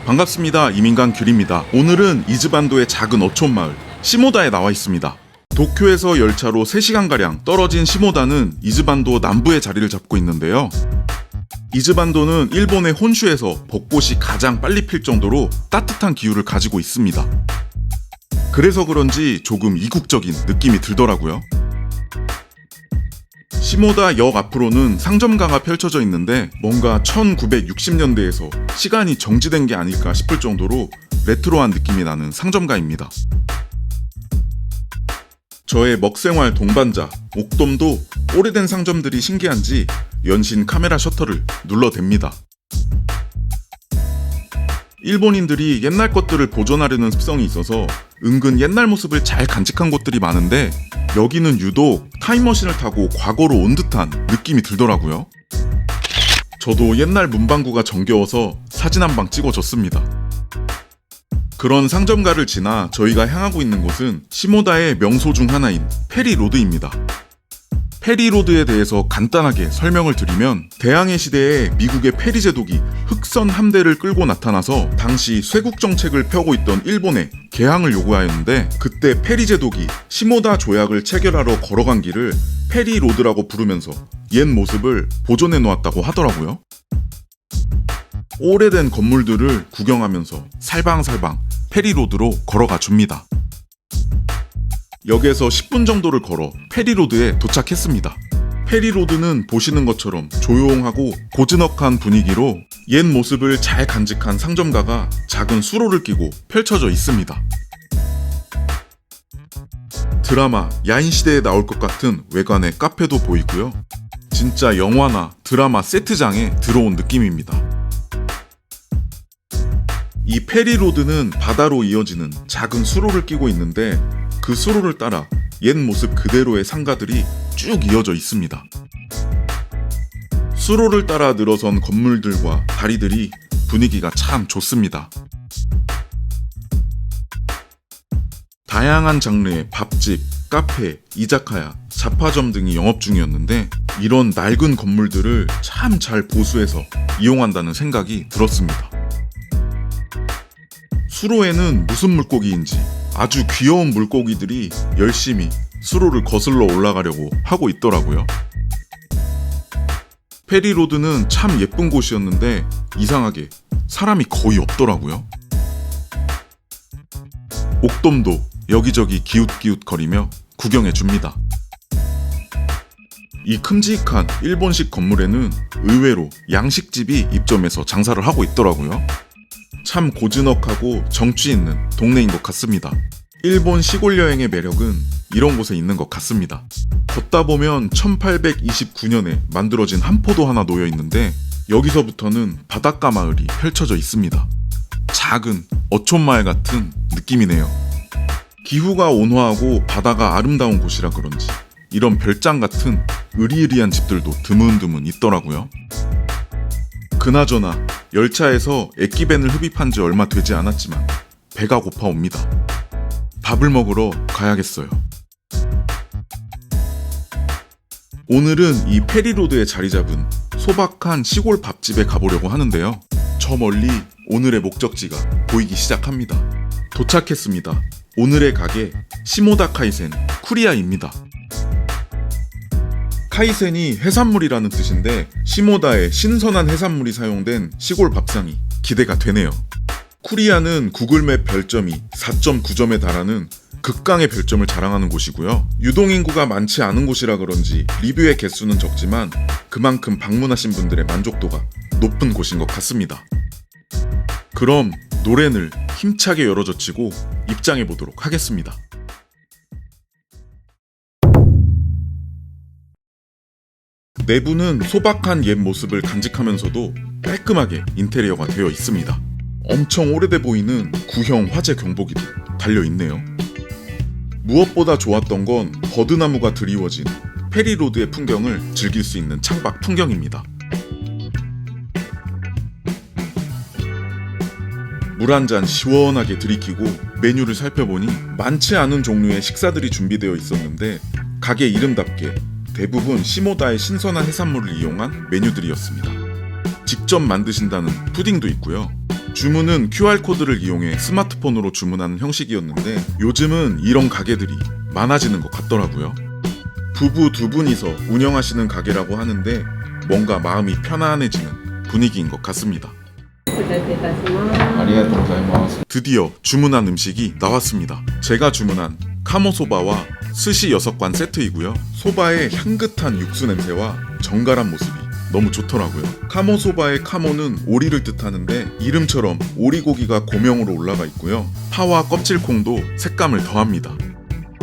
반갑습니다. 이민간 귤입니다. 오늘은 이즈반도의 작은 어촌 마을 시모다에 나와 있습니다. 도쿄에서 열차로 3시간가량 떨어진 시모다는 이즈반도 남부에 자리를 잡고 있는데요. 이즈반도는 일본의 혼슈에서 벚꽃이 가장 빨리 필 정도로 따뜻한 기후를 가지고 있습니다. 그래서 그런지 조금 이국적인 느낌이 들더라고요. 시모다 역 앞으로는 상점가가 펼쳐져 있는데 뭔가 1960년대에서 시간이 정지된 게 아닐까 싶을 정도로 레트로한 느낌이 나는 상점가입니다. 저의 먹생활 동반자 옥돔도 오래된 상점들이 신기한지 연신 카메라 셔터를 눌러댑니다. 일본인들이 옛날 것들을 보존하려는 습성이 있어서 은근 옛날 모습을 잘 간직한 곳들이 많은데 여기는 유독 타임머신을 타고 과거로 온 듯한 느낌이 들더라고요. 저도 옛날 문방구가 정겨워서 사진 한 방 찍어줬습니다. 그런 상점가를 지나 저희가 향하고 있는 곳은 시모다의 명소 중 하나인 페리로드입니다. 페리로드에 대해서 간단하게 설명을 드리면 대항해 시대에 미국의 페리 제독이 흑선 함대를 끌고 나타나서 당시 쇄국 정책을 펴고 있던 일본에 개항을 요구하였는데 그때 페리 제독이 시모다 조약을 체결하러 걸어간 길을 페리로드라고 부르면서 옛 모습을 보존해 놓았다고 하더라고요. 오래된 건물들을 구경하면서 살방살방 페리로드로 걸어가 줍니다. 역에서 10분 정도를 걸어 페리로드에 도착했습니다. 페리로드는 보시는 것처럼 조용하고 고즈넉한 분위기로 옛 모습을 잘 간직한 상점가가 작은 수로를 끼고 펼쳐져 있습니다. 드라마 야인시대에 나올 것 같은 외관의 카페도 보이고요. 진짜 영화나 드라마 세트장에 들어온 느낌입니다. 이 페리로드는 바다로 이어지는 작은 수로를 끼고 있는데 그 수로를 따라 옛 모습 그대로의 상가들이 쭉 이어져 있습니다. 수로를 따라 늘어선 건물들과 다리들이 분위기가 참 좋습니다. 다양한 장르의 밥집, 카페, 이자카야, 잡화점 등이 영업 중이었는데 이런 낡은 건물들을 참 잘 보수해서 이용한다는 생각이 들었습니다. 수로에는 무슨 물고기인지 아주 귀여운 물고기들이 열심히 수로를 거슬러 올라가려고 하고 있더라고요. 페리로드는 참 예쁜 곳이었는데 이상하게 사람이 거의 없더라고요. 옥돔도 여기저기 기웃기웃거리며 구경해줍니다. 이 큼직한 일본식 건물에는 의외로 양식집이 입점해서 장사를 하고 있더라고요. 참 고즈넉하고 정취 있는 동네인 것 같습니다. 일본 시골 여행의 매력은 이런 곳에 있는 것 같습니다. 걷다 보면 1829년에 만들어진 한포도 하나 놓여 있는데 여기서부터는 바닷가 마을이 펼쳐져 있습니다. 작은 어촌마을 같은 느낌이네요. 기후가 온화하고 바다가 아름다운 곳이라 그런지 이런 별장 같은 으리으리한 집들도 드문드문 있더라고요. 그나저나 열차에서 액기벤을 흡입한 지 얼마 되지 않았지만 배가 고파옵니다. 밥을 먹으러 가야겠어요. 오늘은 이 페리로드에 자리 잡은 소박한 시골 밥집에 가보려고 하는데요. 저 멀리 오늘의 목적지가 보이기 시작합니다. 도착했습니다. 오늘의 가게 시모다 카이센 쿠리아입니다. 카이센이 해산물이라는 뜻인데 시모다에 신선한 해산물이 사용된 시골 밥상이 기대가 되네요. 쿠리아는 구글맵 별점이 4.9점에 달하는 극강의 별점을 자랑하는 곳이고요. 유동인구가 많지 않은 곳이라 그런지 리뷰의 개수는 적지만 그만큼 방문하신 분들의 만족도가 높은 곳인 것 같습니다. 그럼 노래를 힘차게 열어젖히고 입장해 보도록 하겠습니다. 내부는 소박한 옛 모습을 간직하면서도 깔끔하게 인테리어가 되어 있습니다. 엄청 오래돼 보이는 구형 화재 경보기도 달려있네요. 무엇보다 좋았던 건 버드나무가 드리워진 페리로드의 풍경을 즐길 수 있는 창밖 풍경입니다. 물 한 잔 시원하게 들이키고 메뉴를 살펴보니 많지 않은 종류의 식사들이 준비되어 있었는데 가게 이름답게 대부분 시모다의 신선한 해산물을 이용한 메뉴들이었습니다. 직접 만드신다는 푸딩도 있고요. 주문은 QR코드를 이용해 스마트폰으로 주문하는 형식이었는데 요즘은 이런 가게들이 많아지는 것 같더라고요. 부부 두 분이서 운영하시는 가게라고 하는데 뭔가 마음이 편안해지는 분위기인 것 같습니다. 드디어 주문한 음식이 나왔습니다. 제가 주문한 카모소바와 스시 6관 세트이고요. 소바의 향긋한 육수 냄새와 정갈한 모습이 너무 좋더라고요. 카모소바의 카모는 오리를 뜻하는데 이름처럼 오리고기가 고명으로 올라가 있고요. 파와 껍질콩도 색감을 더합니다.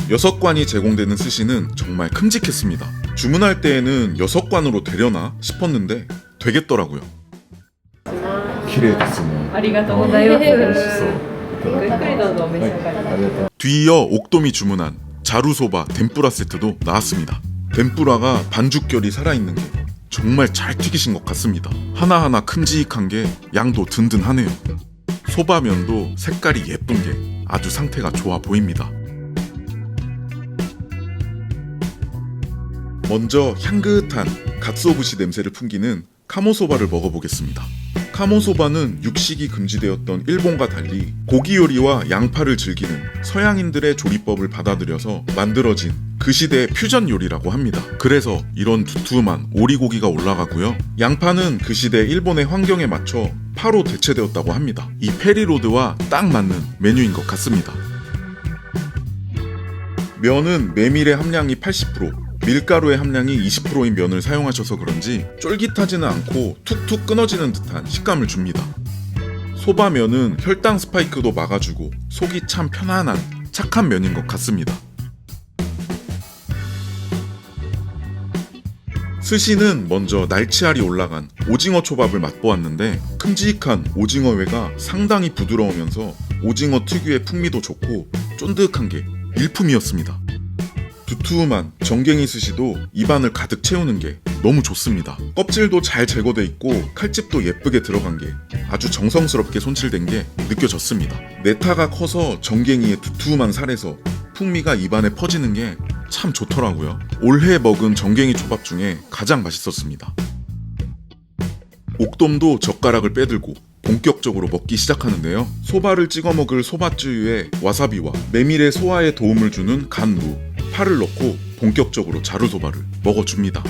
6관이 제공되는 스시는 정말 큼직했습니다. 주문할 때에는 6관으로 되려나 싶었는데 되겠더라고요. 뒤이어 옥돔이 주문한 자루소바 덴뿌라 세트도 나왔습니다. 덴뿌라가 반죽결이 살아있는 게 정말 잘 튀기신 것 같습니다. 하나하나 큼직한 게 양도 든든하네요. 소바면도 색깔이 예쁜 게 아주 상태가 좋아 보입니다. 먼저 향긋한 갓소부시 냄새를 풍기는 카모소바를 먹어보겠습니다. 카모소바는 육식이 금지되었던 일본과 달리 고기 요리와 양파를 즐기는 서양인들의 조리법을 받아들여서 만들어진 그 시대의 퓨전 요리라고 합니다. 그래서 이런 두툼한 오리고기가 올라가고요. 양파는 그 시대 일본의 환경에 맞춰 파로 대체되었다고 합니다. 이 페리로드와 딱 맞는 메뉴인 것 같습니다. 면은 메밀의 함량이 80%, 밀가루의 함량이 20%인 면을 사용하셔서 그런지 쫄깃하지는 않고 툭툭 끊어지는 듯한 식감을 줍니다. 소바면은 혈당 스파이크도 막아주고 속이 참 편안한 착한 면인 것 같습니다. 스시는 먼저 날치알이 올라간 오징어 초밥을 맛보았는데 큼직한 오징어회가 상당히 부드러우면서 오징어 특유의 풍미도 좋고 쫀득한 게 일품이었습니다. 두툼한 정갱이 스시도 입안을 가득 채우는 게 너무 좋습니다. 껍질도 잘 제거돼 있고 칼집도 예쁘게 들어간 게 아주 정성스럽게 손질된 게 느껴졌습니다. 네타가 커서 정갱이의 두툼한 살에서 풍미가 입안에 퍼지는 게 참 좋더라고요. 올해 먹은 정갱이 초밥 중에 가장 맛있었습니다. 옥돔도 젓가락을 빼들고 본격적으로 먹기 시작하는데요. 소바를 찍어 먹을 소바쯔유에 와사비와 메밀의 소화에 도움을 주는 간무, 파를 넣고 본격적으로 자루소바를 먹어줍니다.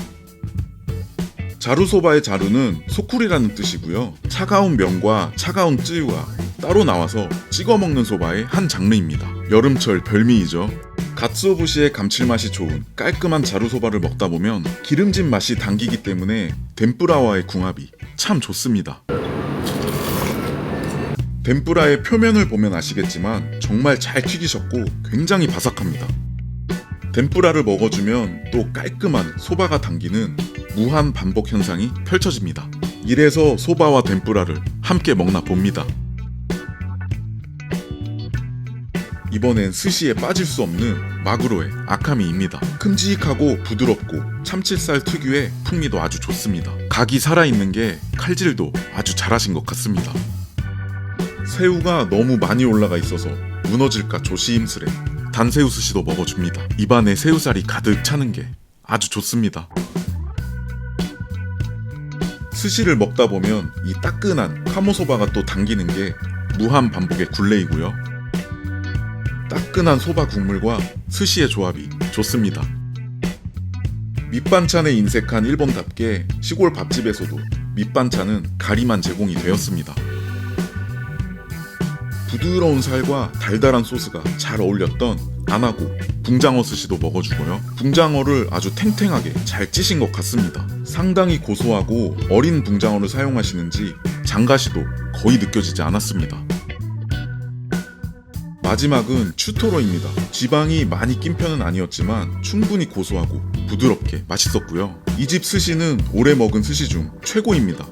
자루소바의 자루는 소쿠리라는 뜻이고요. 차가운 면과 차가운 쯔유가 따로 나와서 찍어 먹는 소바의 한 장르입니다. 여름철 별미이죠. 갓소부시의 감칠맛이 좋은 깔끔한 자루소바를 먹다 보면 기름진 맛이 당기기 때문에 덴뿌라와의 궁합이 참 좋습니다. 덴뿌라의 표면을 보면 아시겠지만 정말 잘 튀기셨고 굉장히 바삭합니다. 덴뿌라를 먹어주면 또 깔끔한 소바가 당기는 무한 반복 현상이 펼쳐집니다. 이래서 소바와 덴뿌라를 함께 먹나 봅니다. 이번엔 스시에 빠질 수 없는 마구로의 아카미입니다. 큼직하고 부드럽고 참치살 특유의 풍미도 아주 좋습니다. 각이 살아있는 게 칼질도 아주 잘하신 것 같습니다. 새우가 너무 많이 올라가 있어서 무너질까 조심스레 단새우 스시도 먹어줍니다. 입안에 새우살이 가득 차는 게 아주 좋습니다. 스시를 먹다 보면 이 따끈한 카모소바가 또 당기는 게 무한 반복의 굴레이고요. 따끈한 소바 국물과 스시의 조합이 좋습니다. 밑반찬에 인색한 일본답게 시골 밥집에서도 밑반찬은 가리만 제공이 되었습니다. 부드러운 살과 달달한 소스가 잘 어울렸던 안하고 붕장어 스시도 먹어주고요. 붕장어를 아주 탱탱하게 잘 찌신 것 같습니다. 상당히 고소하고 어린 붕장어를 사용하시는지 장가시도 거의 느껴지지 않았습니다. 마지막은 추토로입니다. 지방이 많이 낀 편은 아니었지만 충분히 고소하고 부드럽게 맛있었고요. 이 집 스시는 올해 먹은 스시 중 최고입니다.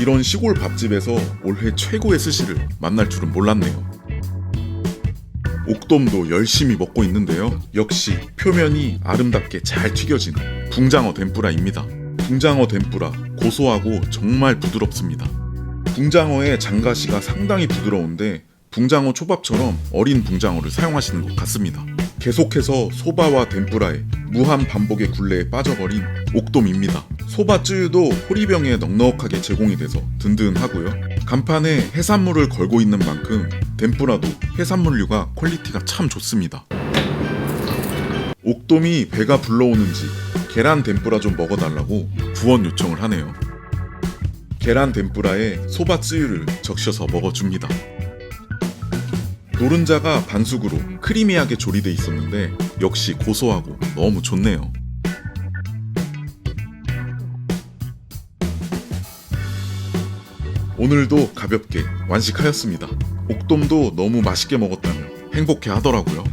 이런 시골 밥집에서 올해 최고의 스시를 만날 줄은 몰랐네요. 옥돔도 열심히 먹고 있는데요. 역시 표면이 아름답게 잘 튀겨진 붕장어 덴뿌라입니다. 붕장어 덴뿌라 고소하고 정말 부드럽습니다. 붕장어의 장가시가 상당히 부드러운데 붕장어 초밥처럼 어린 붕장어를 사용하시는 것 같습니다. 계속해서 소바와 덴뿌라의 무한 반복의 굴레에 빠져버린 옥돔입니다. 소바 쯔유도 호리병에 넉넉하게 제공이 돼서 든든하고요. 간판에 해산물을 걸고 있는 만큼 덴뿌라도 해산물류가 퀄리티가 참 좋습니다. 옥돔이 배가 불러오는지 계란 덴뿌라 좀 먹어달라고 구원 요청을 하네요. 계란 덴뿌라에 소바 쯔유를 적셔서 먹어줍니다. 노른자가 반숙으로 크리미하게 조리돼 있었는데 역시 고소하고 너무 좋네요. 오늘도 가볍게 완식하였습니다. 옥돔도 너무 맛있게 먹었다며 행복해 하더라고요.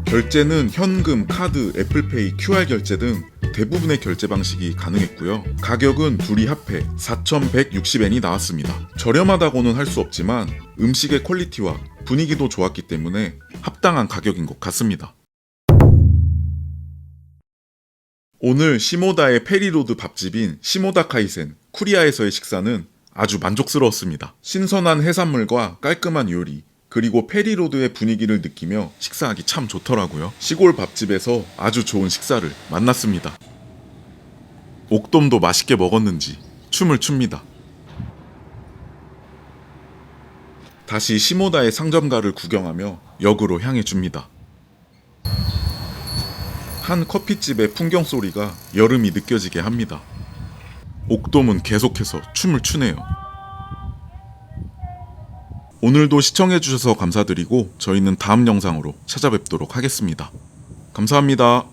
결제는 현금, 카드, 애플페이, QR 결제 등 대부분의 결제 방식이 가능했고요. 가격은 둘이 합해 4,160엔이 나왔습니다. 저렴하다고는 할 수 없지만 음식의 퀄리티와 분위기도 좋았기 때문에 합당한 가격인 것 같습니다. 오늘 시모다의 페리로드 밥집인 시모다 카이센 쿠리아에서의 식사는 아주 만족스러웠습니다. 신선한 해산물과 깔끔한 요리, 그리고 페리로드의 분위기를 느끼며 식사하기 참 좋더라고요. 시골 밥집에서 아주 좋은 식사를 만났습니다. 옥돔도 맛있게 먹었는지 춤을 춥니다. 다시 시모다의 상점가를 구경하며 역으로 향해 줍니다. 한 커피집의 풍경 소리가 여름이 느껴지게 합니다. 옥돔은 계속해서 춤을 추네요. 오늘도 시청해주셔서 감사드리고 저희는 다음 영상으로 찾아뵙도록 하겠습니다. 감사합니다.